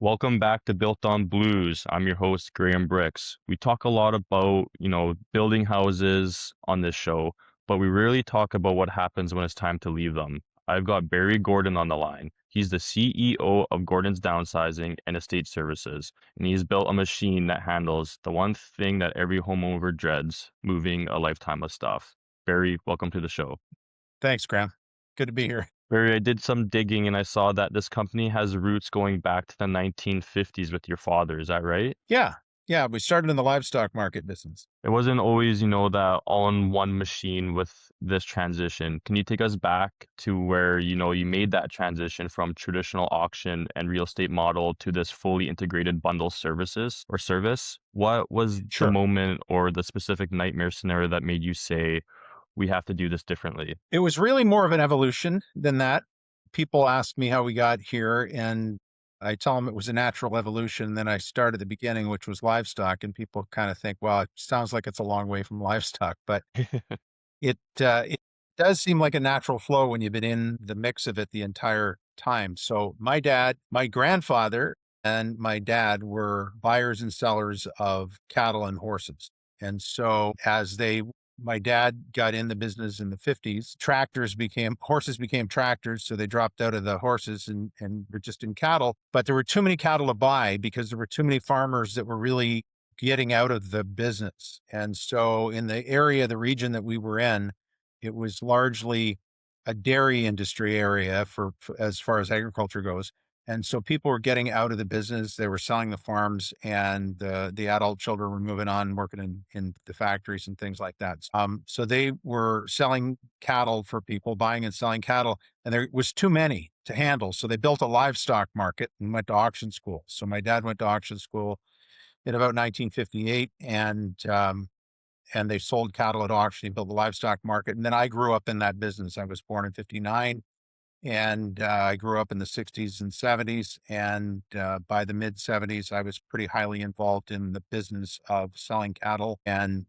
Welcome back to Built on Blues. I'm your host, Graeme. We talk a lot about, building houses on this show, but we rarely talk about what happens when it's time to leave them. I've got Barry Gordon on the line. He's the CEO of Gordon's Downsizing and Estate Services, and he's built a machine that handles the one thing that every homeowner dreads, moving a lifetime of stuff. Barry, welcome to the show. Thanks, Graham. Good to be here. Barry, I did some digging and I saw that this company has roots going back to the 1950s with your father. Is that right? Yeah. Yeah. We started in the livestock market business. It wasn't always, that all-in-one machine with this transition. Can you take us back to where, you made that transition from traditional auction and real estate model to this fully integrated bundle services or service? What was the Sure. moment or the specific nightmare scenario that made you say, we have to do this differently? It was really more of an evolution than that. People ask me how we got here, and I tell them it was a natural evolution. Then I start at the beginning, which was livestock, and people kind of think, well, it sounds like it's a long way from livestock, but it does seem like a natural flow when you've been in the mix of it the entire time. So my grandfather, and my dad were buyers and sellers of cattle and horses. And so my dad got in the business in the 50s, horses became tractors. So they dropped out of the horses and were just in cattle, but there were too many cattle to buy because there were too many farmers that were really getting out of the business. And so in the region that we were in, it was largely a dairy industry area for as far as agriculture goes. And so people were getting out of the business. They were selling the farms, and the adult children were moving on, working in the factories and things like that. So they were selling cattle for people, buying and selling cattle, and there was too many to handle. So they built a livestock market and went to auction school. So my dad went to auction school in about 1958, and they sold cattle at auction. He built the livestock market, and then I grew up in that business. I was born in '59, and I grew up in the '60s and '70s. And by the mid '70s, I was pretty highly involved in the business of selling cattle, and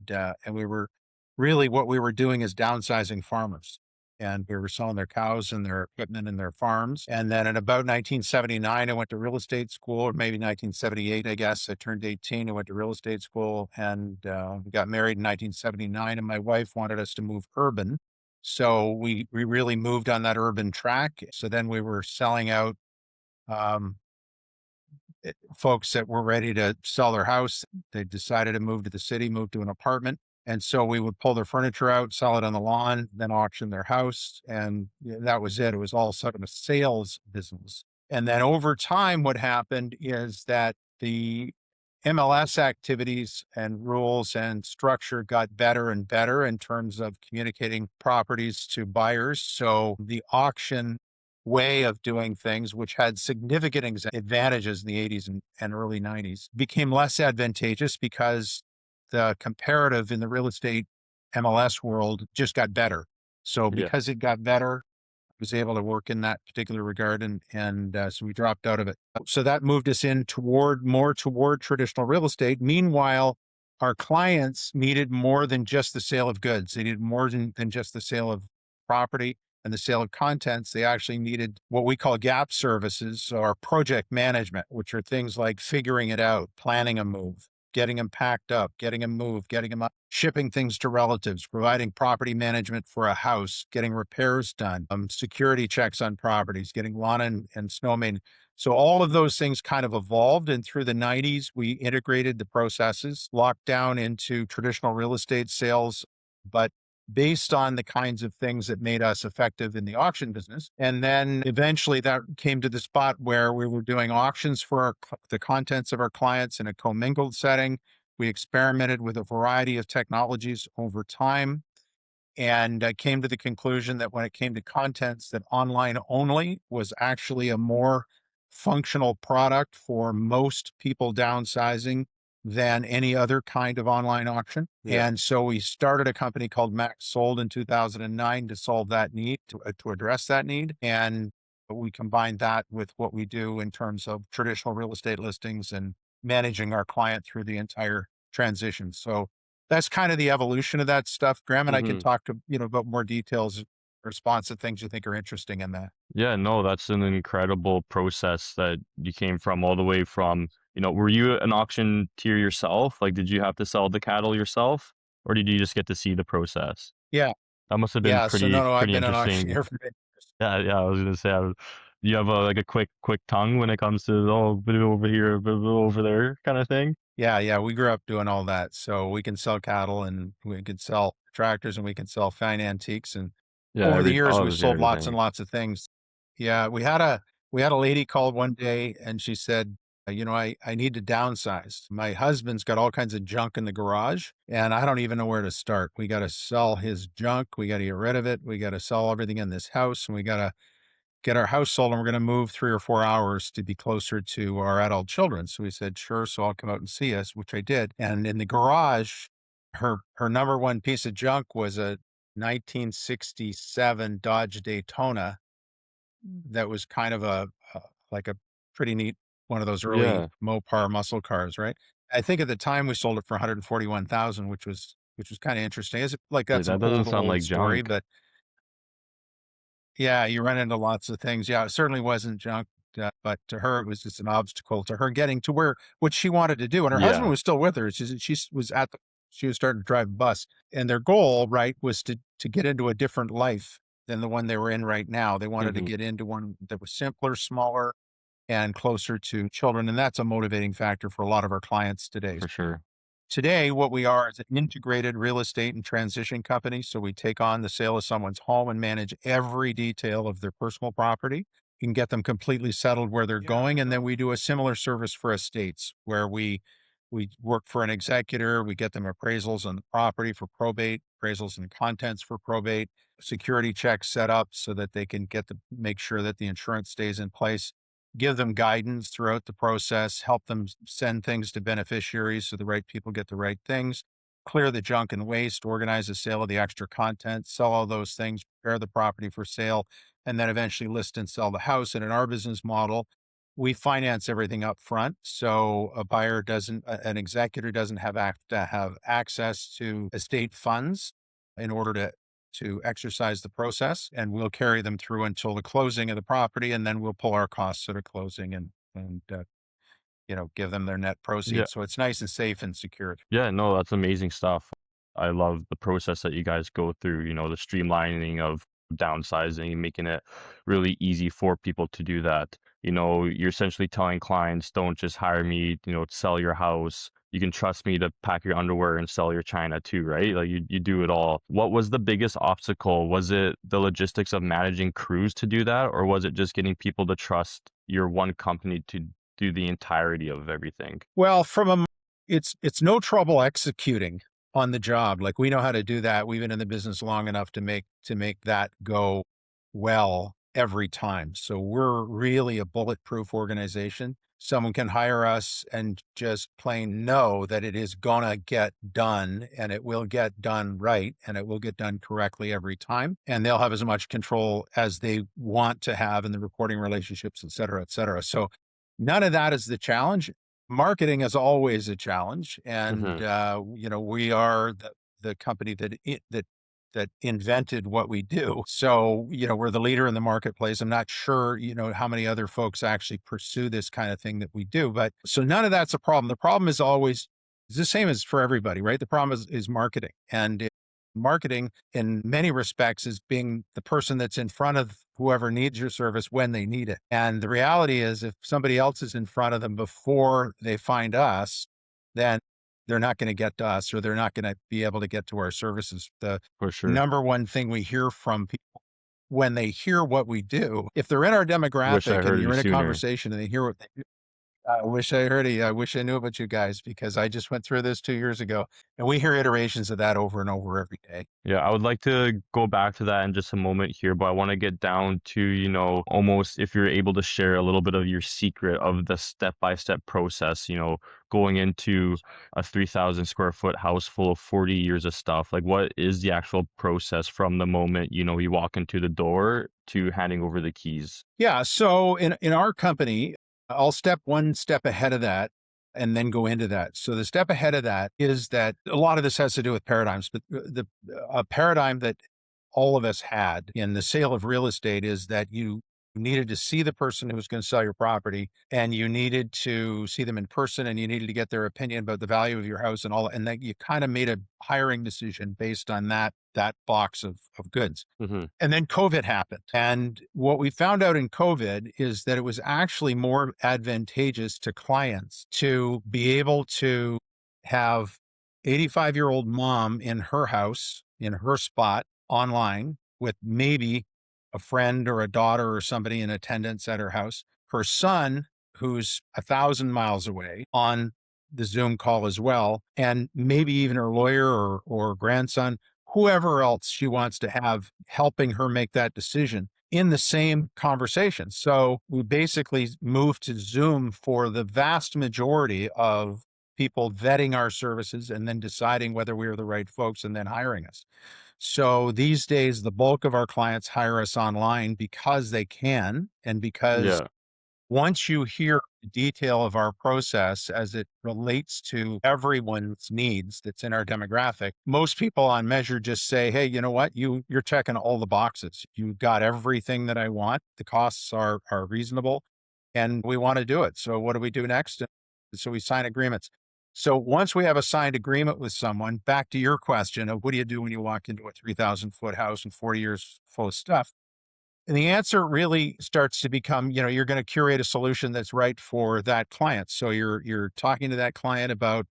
we were really what we were doing is downsizing farmers. And we were selling their cows and their equipment and their farms. And then in about 1979, I went to real estate school, or maybe 1978, I guess. I turned 18 and went to real estate school, and we got married in 1979. And my wife wanted us to move urban. So we really moved on that urban track. So then we were selling out um, folks that were ready to sell their house. They decided to move to the city, move to an apartment. And so we would pull their furniture out, sell it on the lawn, then auction their house. And that was it. It was all sort of a sales business. And then over time, what happened is that the MLS activities and rules and structure got better and better in terms of communicating properties to buyers. So the auction way of doing things, which had significant advantages in the '80s and early '90s, became less advantageous because the comparative in the real estate MLS world just got better. So Yeah. because it got better, I was able to work in that particular regard, and so we dropped out of it. So that moved us in toward traditional real estate. Meanwhile, our clients needed more than just the sale of goods. They needed more than just the sale of property and the sale of contents. They actually needed what we call gap services or project management, which are things like figuring it out, planning a move, getting them packed up, getting them moved, getting them up, shipping things to relatives, providing property management for a house, getting repairs done, security checks on properties, getting lawn and snow maintenance. So all of those things kind of evolved. And through the '90s, we integrated the processes, locked down into traditional real estate sales, but based on the kinds of things that made us effective in the auction business. And then eventually that came to the spot where we were doing auctions for the contents of our clients in a commingled setting. We experimented with a variety of technologies over time, and I came to the conclusion that when it came to contents, that online only was actually a more functional product for most people downsizing than any other kind of online auction. Yeah. And so we started a company called Max Sold in 2009 to solve that need, to address that need. And we combined that with what we do in terms of traditional real estate listings and managing our client through the entire transition. So that's kind of the evolution of that stuff. Graham and I can Hmm. talk to, about more details response to things you think are interesting in that. Yeah, no, that's an incredible process that you came from all the way from, were you an auctioneer yourself? Like, did you have to sell the cattle yourself, or did you just get to see the process? Yeah. That must have been Yeah. So pretty no, I've pretty been an interesting. auctioneer for many years. Yeah, yeah, I was gonna say, you have a like a quick tongue when it comes to a bit over here, a bit over there kind of thing. Yeah. Yeah. We grew up doing all that. So we can sell cattle and we can sell tractors and we can sell fine antiques. And Yeah, over the years, we've obviously sold lots and everything. lots of things. Yeah. We had a lady called one day and she said, I need to downsize. My husband's got all kinds of junk in the garage and I don't even know where to start. We got to sell his junk. We got to get rid of it. We got to sell everything in this house and we got to get our house sold and we're going to move 3 or 4 hours to be closer to our adult children. So we said, sure. So I'll come out and see us, which I did. And in the garage, her number one piece of junk was a 1967 Dodge Daytona that was kind of like a pretty neat one of those early Yeah, Mopar muscle cars, right? I think at the time we sold it for 141,000, which was kind of interesting. It's like like that's an that doesn't sound old like story, junk. but yeah, you run into lots of things. Yeah, it certainly wasn't junk, but to her, it was just an obstacle to her getting to where what she wanted to do. And her husband Yeah, was still with her. She was starting to drive a bus, and their goal, right, was to get into a different life than the one they were in right now. They wanted to hmm, get into one that was simpler, smaller, and closer to children, and that's a motivating factor for a lot of our clients today. for sure. Today, what we are is an integrated real estate and transition company. So we take on the sale of someone's home and manage every detail of their personal property. You can get them completely settled where they're going. And then we do a similar service for estates where we work for an executor. We get them appraisals on the property for probate, appraisals and contents for probate, security checks set up so that they can make sure that the insurance stays in place, give them guidance throughout the process, help them send things to beneficiaries so the right people get the right things, clear the junk and waste, organize the sale of the extra content, sell all those things, prepare the property for sale, and then eventually list and sell the house. And in our business model, we finance everything up front. So an executor doesn't have to have access to estate funds in order to exercise the process, and we'll carry them through until the closing of the property, and then we'll pull our costs at a closing and give them their net Yeah, proceeds. So it's nice and safe and secure. yeah, no, that's amazing stuff. I love the process that you guys go through, the streamlining of downsizing, making it really easy for people to do that. You're essentially telling clients, don't just hire me, to sell your house. You can trust me to pack your underwear and sell your china too, right? Like you do it all. What was the biggest obstacle? Was it the logistics of managing crews to do that, or was it just getting people to trust your one company to do the entirety of everything? Well, it's no trouble executing on the job. Like we know how to do that. We've been in the business long enough to make that go well every time. So we're really a bulletproof organization. Someone can hire us and just plain know that it is gonna get done and it will get done right and it will get done correctly every time. And they'll have as much control as they want to have in the reporting relationships, et cetera, et cetera. So none of that is the challenge. Marketing is always a challenge, and Hmm. we are the company that invented what we do. So we're the leader in the marketplace. I'm not sure how many other folks actually pursue this kind of thing that we do, but so none of that's a problem. The problem is always it's the same as for everybody, right? The problem is marketing, and marketing in many respects is being the person that's in front of whoever needs your service when they need it. And the reality is if somebody else is in front of them before they find us, then they're not going to get to us or they're not going to be able to get to our services. The For sure. number one thing we hear from people when they hear what we do, if they're in our Wish I demographic and heard you you're in a sooner. conversation and they hear what they do, I wish I heard it. I wish I knew about you guys because I just went through this 2 years ago and we hear iterations of that over and over every day. Yeah, I would like to go back to that in just a moment here, but I want to get down to, almost if you're able to share a little bit of your secret of the step-by-step process, going into a 3,000 square foot house full of 40 years of stuff. Like, what is the actual process from the moment, you walk into the door to handing over the keys? Yeah. So in our company, I'll step one step ahead of that and then go into that. So the step ahead of that is that a lot of this has to do with paradigms, but a paradigm that all of us had in the sale of real estate is that you needed to see the person who was going to sell your property, and you needed to see them in person, and you needed to get their opinion about the value of your house and all, and that you kind of made a hiring decision based on that box of goods. Hmm. And then COVID happened. And what we found out in COVID is that it was actually more advantageous to clients to be able to have 85-year-old mom in her house, in her spot online with maybe a friend or a daughter or somebody in attendance at her house, her son, who's 1,000 miles away on the Zoom call as well, and maybe even her lawyer or grandson, whoever else she wants to have helping her make that decision in the same conversation. So we basically moved to Zoom for the vast majority of people vetting our services and then deciding whether we are the right folks and then hiring us. So these days, the bulk of our clients hire us online because they can, and because Yeah. once you hear the detail of our process as it relates to everyone's needs that's in our demographic, most people on measure just say, hey, you know what? You're checking all the boxes. You've got everything that I want. The costs are reasonable and we want to do it. So what do we do next? So we sign agreements. So once we have a signed agreement with someone, back to your question of what do you do when you walk into a 3,000 foot house and 40 years full of stuff? And the answer really starts to become, you're going to curate a solution that's right for that client. So you're talking to that client about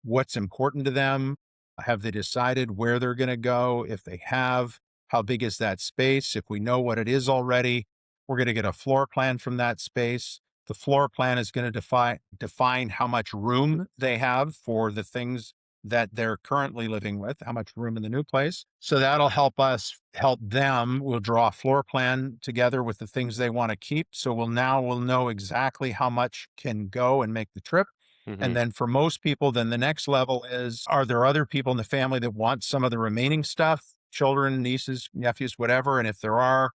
what's important to them. Have they decided where they're going to go? If they have, how big is that space? If we know what it is already, we're going to get a floor plan from that space. The floor plan is going to define how much room they have for the things that they're currently living with, how much room in the new place. So that'll help us help them. We'll draw a floor plan together with the things they want to keep. So we'll know exactly how much can go and make the trip. And Hmm. then for most people, then the next level is, are there other people in the family that want some of the remaining stuff? Children, nieces, nephews, whatever. And if there are,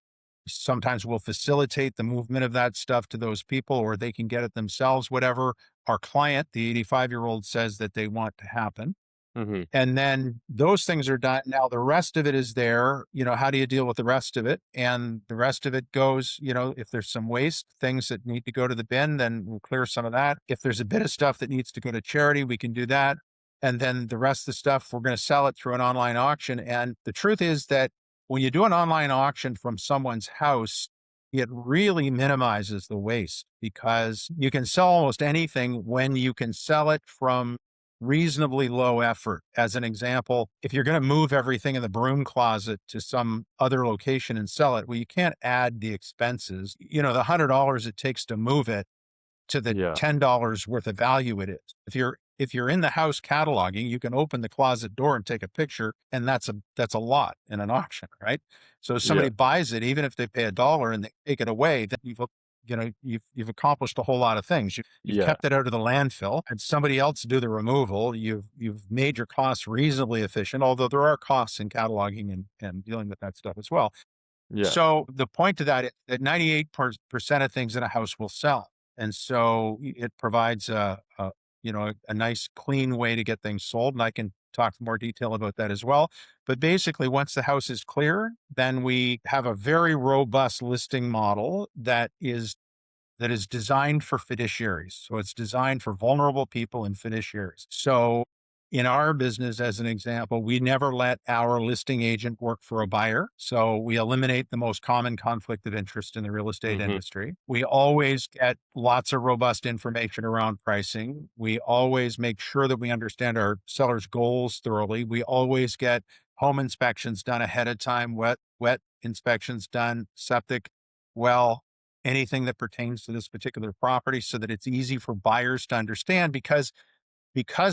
sometimes we'll facilitate the movement of that stuff to those people, or they can get it themselves, whatever our client, the 85-year-old, says that they want to happen. Hmm. And then those things are done. Now the rest of it is there. How do you deal with the rest of it? And the rest of it goes, if there's some waste, things that need to go to the bin, then we'll clear some of that. If there's a bit of stuff that needs to go to charity, we can do that. And then the rest of the stuff, we're going to sell it through an online auction. And the truth is that when you do an online auction from someone's house, it really minimizes the waste because you can sell almost anything when you can sell it from reasonably low effort. As an example, if you're going to move everything in the broom closet to some other location and sell it, well, you can't add the expenses, the $100 it takes to move it to the Yeah. $10 worth of value it is. If you're in the house cataloging, you can open the closet door and take a picture, and that's a lot in an auction, right? So if Yeah. somebody buys it, even if they pay $1 and they take it away, then you've accomplished a whole lot of things. You've Yeah. kept it out of the landfill, and somebody else do the removal. You've made your costs reasonably efficient, although there are costs in cataloging and dealing with that stuff as well. Yeah. So the point to that is that 98% of things in a house will sell. And so it provides a nice clean way to get things sold. And I can talk more detail about that as well. But basically, once the house is clear, then we have a very robust listing model that is designed for fiduciaries. So it's designed for vulnerable people and fiduciaries. So in our business, as an example, we never let our listing agent work for a buyer. So we eliminate the most common conflict of interest in the real estate Hmm. industry. We always get lots of robust information around pricing. We always make sure that we understand our sellers' goals thoroughly. We always get home inspections done ahead of time, wet inspections done, septic, well, anything that pertains to this particular property so that it's easy for buyers to understand because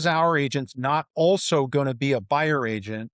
our agent's not also going to be a buyer agent.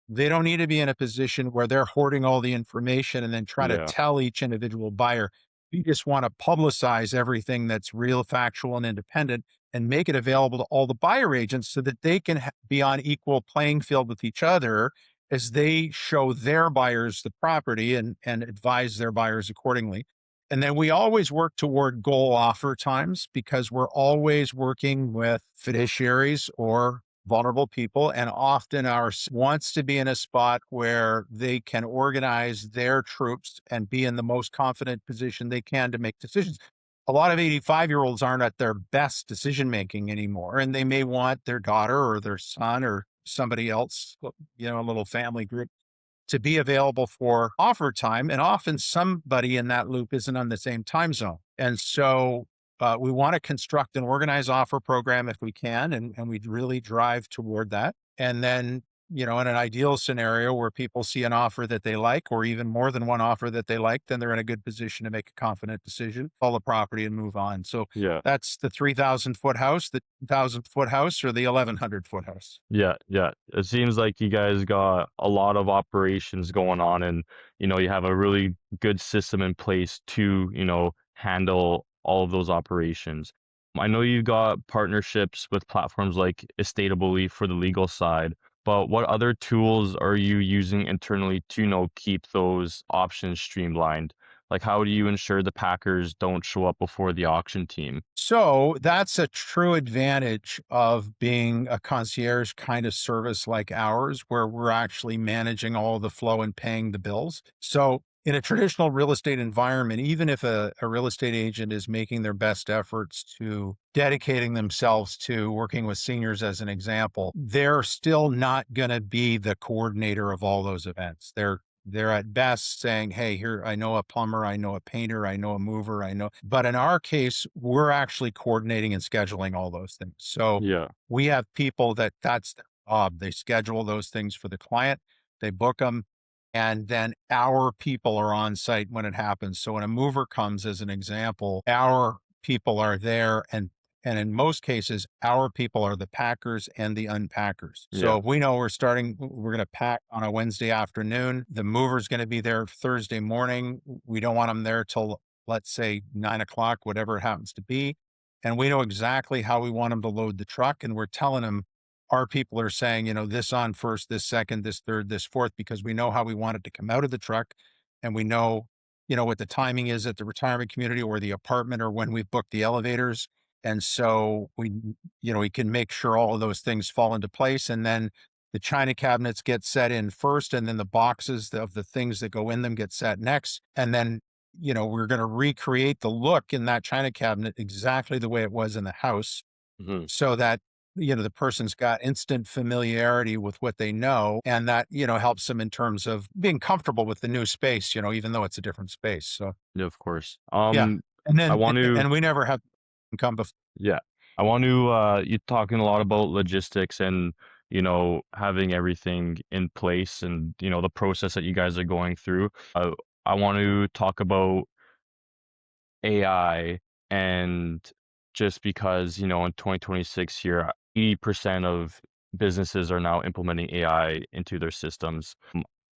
They don't need to be in a position where they're hoarding all the information and then try to Yeah. tell each individual buyer. We just want to publicize everything that's real, factual, and independent and make it available to all the buyer agents so that they can be on equal playing field with each other as they show their buyers the property and advise their buyers accordingly. And then we always work toward goal offer times because we're always working with fiduciaries or vulnerable people, and often wants to be in a spot where they can organize their troops and be in the most confident position they can to make decisions. A lot of 85-year-olds aren't at their best decision making anymore, and they may want their daughter or their son or somebody else, a little family group, to be available for offer time. And often somebody in that loop isn't on the same time zone. And so we want to construct an organized offer program if we can, and we really drive toward that. And then, in an ideal scenario where people see an offer that they like, or even more than one offer that they like, then they're in a good position to make a confident decision, sell the property and move on. So Yeah. that's the 3,000-foot house, the 1,000-foot house, or the 1,100-foot house. Yeah, yeah. It seems like you guys got a lot of operations going on and, you have a really good system in place to, handle all of those operations. I know you've got partnerships with platforms like Estatably for the legal side, but what other tools are you using internally to, keep those options streamlined? Like, how do you ensure the packers don't show up before the auction team? So that's a true advantage of being a concierge kind of service like ours, where we're actually managing all the flow and paying the bills. So in a traditional real estate environment, even if a real estate agent is making their best efforts to dedicating themselves to working with seniors, as an example, they're still not going to be the coordinator of all those events. They're at best saying, hey, here, I know a plumber, I know a painter, I know a mover, I know. But in our case, we're actually coordinating and scheduling all those things. So Yeah, we have people that's their job. They schedule those things for the client, they book them, and then our people are on site when it happens. So when a mover comes, as an example, our people are there, and in most cases, our people are the packers and the unpackers. yeah, So if we know we're going to pack on a Wednesday afternoon, the mover's going to be there Thursday morning. We don't want them there till, let's say, 9 o'clock, whatever it happens to be. And we know exactly how we want them to load the truck. And we're telling them, our people are saying, this on first, this second, this third, this fourth, because we know how we want it to come out of the truck. And we know, what the timing is at the retirement community or the apartment, or when we've booked the elevators. And so we can make sure all of those things fall into place. And then the china cabinets get set in first, and then the boxes of the things that go in them get set next. And then, we're going to recreate the look in that china cabinet exactly the way it was in the house, mhm, so that, the person's got instant familiarity with what they know. And that, helps them in terms of being comfortable with the new space, even though it's a different space. So, yeah, of course. yeah. And I then, want to and we never have come before. Yeah. I want to you talking a lot about logistics and, having everything in place and, the process that you guys are going through. I want to talk about AI and just because, in 2026 here, 80% of businesses are now implementing AI into their systems.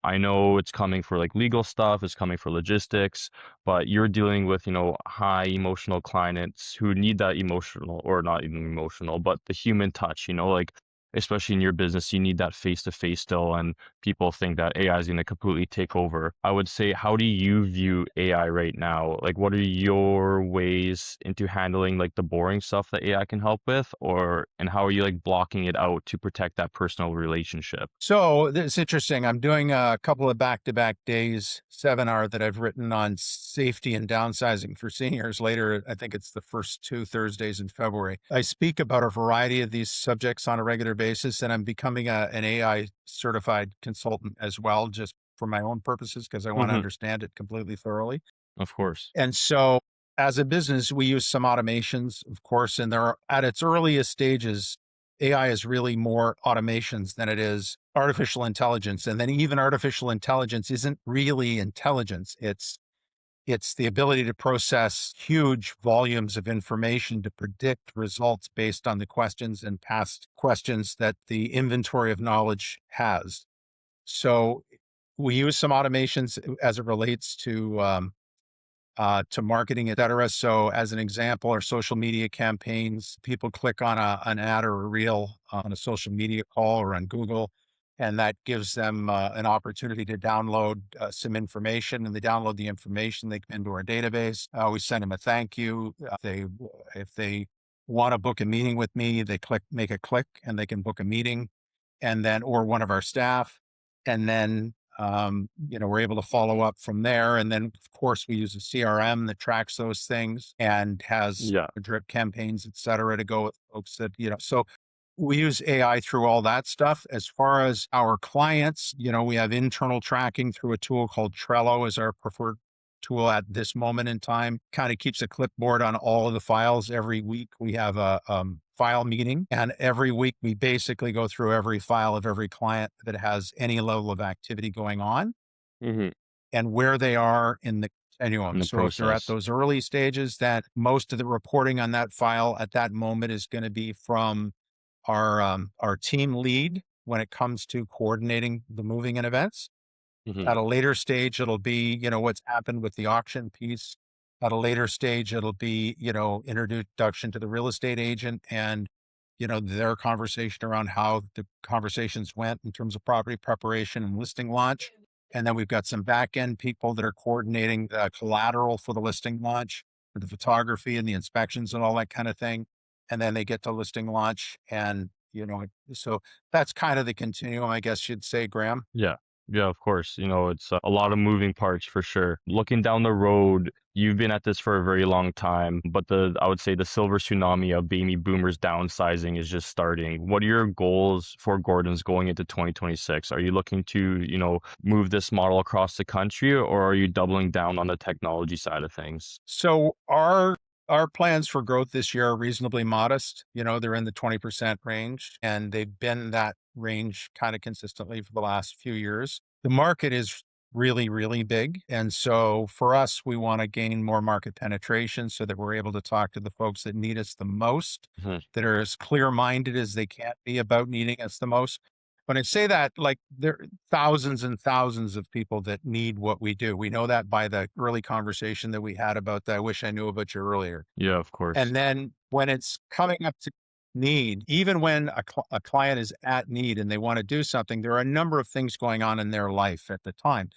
I know it's coming for like legal stuff, it's coming for logistics, but you're dealing with, high emotional clients who need that emotional or not even emotional, but the human touch, like especially in your business, you need that face to face still. And people think that AI is going to completely take over. I would say, how do you view AI right now? Like, what are your ways into handling like the boring stuff that AI can help with, and how are you like blocking it out to protect that personal relationship? So it's interesting. I'm doing a couple of back-to-back days seminar that I've written on safety and downsizing for seniors later. I think it's the first two Thursdays in February. I speak about a variety of these subjects on a regular basis, and I'm becoming an AI certified consultant as well, just for my own purposes, because I want to Hmm. understand it completely thoroughly. Of course. And so as a business, we use some automations, of course, and at its earliest stages, AI is really more automations than it is artificial intelligence. And then even artificial intelligence isn't really intelligence. It's the ability to process huge volumes of information to predict results based on the questions and past questions that the inventory of knowledge has. So we use some automations as it relates to marketing, et cetera. So as an example, our social media campaigns, people click on an ad or a reel on a social media call or on Google, and that gives them an opportunity to download some information. And they download the information, they come into our database. We send them a thank you. If they want to book a meeting with me, they make a click and they can book a meeting, and then, or one of our staff. And then, we're able to follow up from there. And then of course we use a CRM that tracks those things and has Yeah. drip campaigns, et cetera, to go with folks that, so we use AI through all that stuff. As far as our clients, we have internal tracking through a tool called Trello as our preferred tool at this moment in time. Kind of keeps a clipboard on all of the files. Every week we have a file meeting, and every week we basically go through every file of every client that has any level of activity going on Hmm. and where they are in the In continuum. the So if they're at process. those early stages, that most of the reporting on that file at that moment is going to be from our team lead when it comes to coordinating the moving and events. Hmm. At a later stage, it'll be, what's happened with the auction piece. At a later stage, it'll be, introduction to the real estate agent and, their conversation around how the conversations went in terms of property preparation and listing launch. And then we've got some back end people that are coordinating the collateral for the listing launch, for the photography and the inspections and all that kind of thing. And then they get to listing launch. And, so that's kind of the continuum, I guess you'd say, Graham. Yeah. Yeah, of course. It's a lot of moving parts for sure. Looking down the road, you've been at this for a very long time, but I would say the silver tsunami of baby boomers downsizing is just starting. What are your goals for Gordon's going into 2026? Are you looking to, move this model across the country, or are you doubling down on the technology side of things? So our plans for growth this year are reasonably modest. They're in the 20% range, and they've been that range kind of consistently for the last few years. The market is really, really big. And so for us, we want to gain more market penetration so that we're able to talk to the folks that need us the most, Mhm. that are as clear-minded as they can be about needing us the most. When I say that, like, there are thousands and thousands of people that need what we do. We know that by the early conversation that we had about the, I wish I knew about you earlier. Yeah, of course. And then when it's coming up to need, even when a client is at need and they want to do something, there are a number of things going on in their life at the time,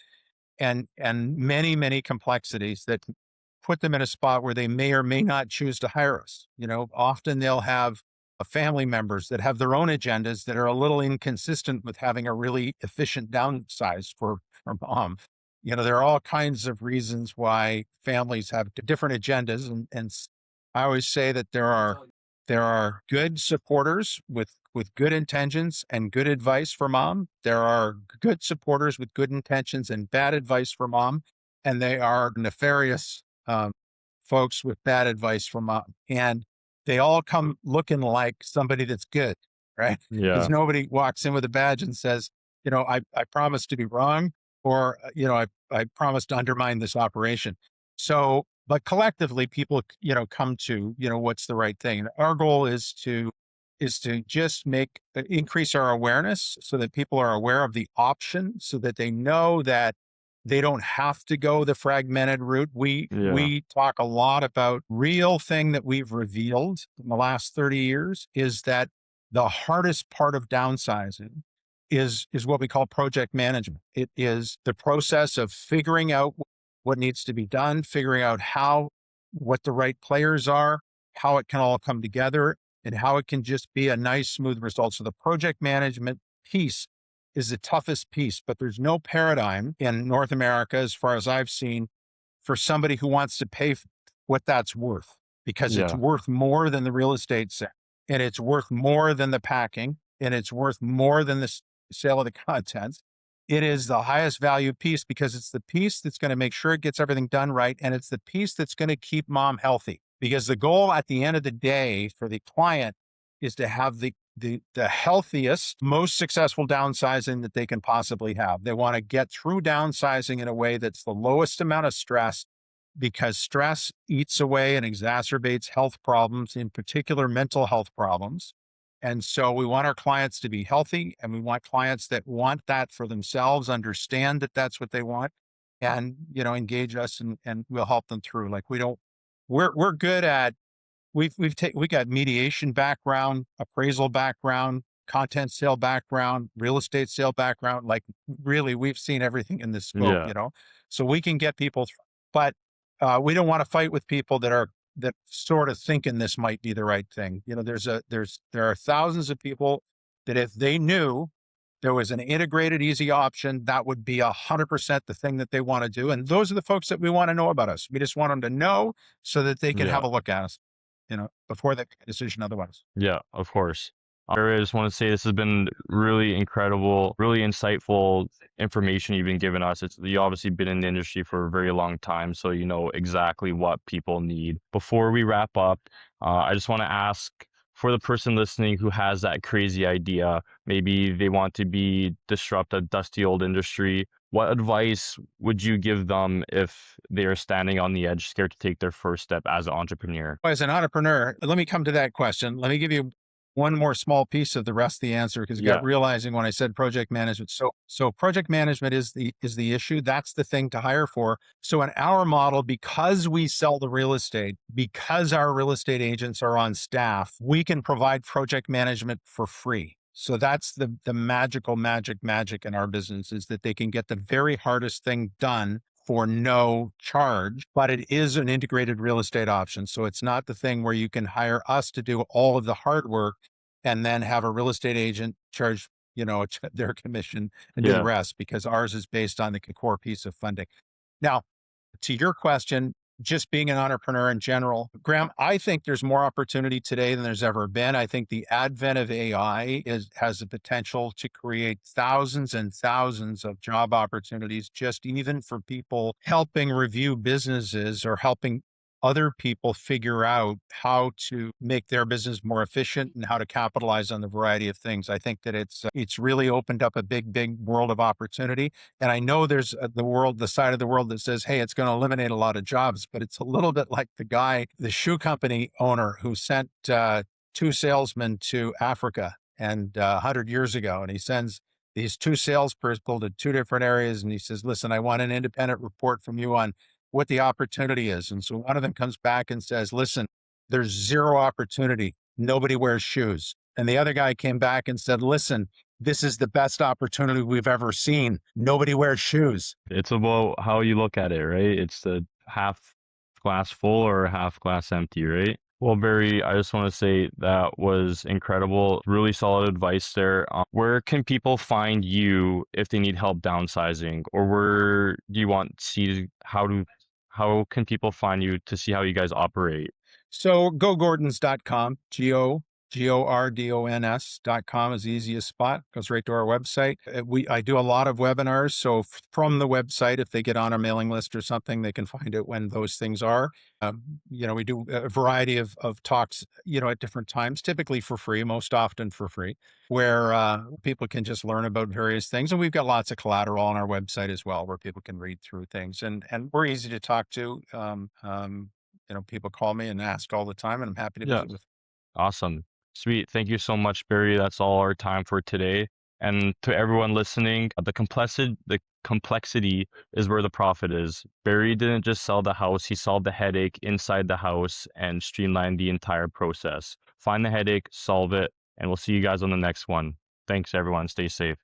and many, many complexities that put them in a spot where they may or may not choose to hire us. Often they'll have family members that have their own agendas that are a little inconsistent with having a really efficient downsize for mom. There are all kinds of reasons why families have different agendas, and I always say that there are good supporters with good intentions and good advice for mom. There are good supporters with good intentions and bad advice for mom, and they are nefarious folks with bad advice for mom. And they all come looking like somebody that's good, right? Because Yeah. nobody walks in with a badge and says, I promise to be wrong, or I promise to undermine this operation. So, but collectively, people, come to, what's the right thing. And our goal is to just increase our awareness so that people are aware of the option, so that they know that they don't have to go the fragmented route. We Yeah. we talk a lot about real thing that we've revealed in the last 30 years is that the hardest part of downsizing is what we call project management. It is the process of figuring out what needs to be done, figuring out what the right players are, how it can all come together, and how it can just be a nice, smooth result. So the project management piece is the toughest piece, but there's no paradigm in North America, as far as I've seen, for somebody who wants to pay what that's worth, because it's Yeah. worth more than the real estate sale, and it's worth more than the packing, and it's worth more than the sale of the contents. It is the highest value piece because it's the piece that's going to make sure it gets everything done right. And it's the piece that's going to keep mom healthy, because the goal at the end of the day for the client is to have the healthiest, most successful downsizing that they can possibly have. They want to get through downsizing in a way that's the lowest amount of stress, because stress eats away and exacerbates health problems, in particular mental health problems. And so we want our clients to be healthy, and we want clients that want that for themselves, understand that that's what they want, and, engage us, and we'll help them through. Like, we're good at, we got mediation background, appraisal background, content sale background, real estate sale background. Like, really, we've seen everything in this scope, Yeah. so we can get people through. But we don't want to fight with people that are that sort of thinking this might be the right thing. You know, there are thousands of people that if they knew there was an integrated, easy option, that would be 100% the thing that they want to do. And those are the folks that we want to know about us. We just want them to know so that they can Yeah. have a look at us, before they make a decision otherwise. Yeah, of course. I just want to say this has been really incredible, really insightful information you've been giving us. You obviously been in the industry for a very long time, so you know exactly what people need. Before we wrap up, I just want to ask for the person listening who has that crazy idea, maybe they want to disrupt a dusty old industry. What advice would you give them if they are standing on the edge, scared to take their first step as an entrepreneur? As an entrepreneur, let me come to that question. Let me give you one more small piece of the rest of the answer because I got Yeah, realizing when I said project management. So project management is the issue. That's the thing to hire for. So in our model, because we sell the real estate, because our real estate agents are on staff, we can provide project management for free. So that's the magic in our business is that they can get the very hardest thing done for no charge, but it is an integrated real estate option. So it's not the thing where you can hire us to do all of the hard work and then have a real estate agent charge, their commission and do the yeah, rest because ours is based on the core piece of funding. Now, to your question, just being an entrepreneur in general, Graham, I think there's more opportunity today than there's ever been. I think the advent of AI has the potential to create thousands and thousands of job opportunities, just even for people helping review businesses or helping other people figure out how to make their business more efficient and how to capitalize on the variety of things. I think that it's really opened up a big world of opportunity. And I know there's the side of the world that says, hey, it's going to eliminate a lot of jobs, but it's a little bit like the shoe company owner who sent two salesmen to Africa 100 years ago. And he sends these two salespeople to two different areas. And he says, listen, I want an independent report from you on what the opportunity is. And so one of them comes back and says, listen, there's zero opportunity. Nobody wears shoes. And the other guy came back and said, listen, this is the best opportunity we've ever seen. Nobody wears shoes. it's about how you look at it, right? It's the half glass full or half glass empty, right? Well, Barry, I just want to say that was incredible. Really solid advice there. Where can people find you if they need help downsizing, or where do you want to see how can people find you to see how you guys operate? So gogordons.com, GORDONS.com is the easiest spot. Goes right to our website. I do a lot of webinars. So from the website, if they get on our mailing list or something, they can find out when those things are. We do a variety of talks, at different times, typically for free, most often for free, where people can just learn about various things. And we've got lots of collateral on our website as well, where people can read through things. And we're easy to talk to. People call me and ask all the time, and I'm happy to Yeah, visit with. awesome. Sweet. Thank you so much, Barry. That's all our time for today. And to everyone listening, the complexity is where the profit is. Barry didn't just sell the house, he solved the headache inside the house and streamlined the entire process. Find the headache, solve it, and we'll see you guys on the next one. Thanks, everyone. Stay safe.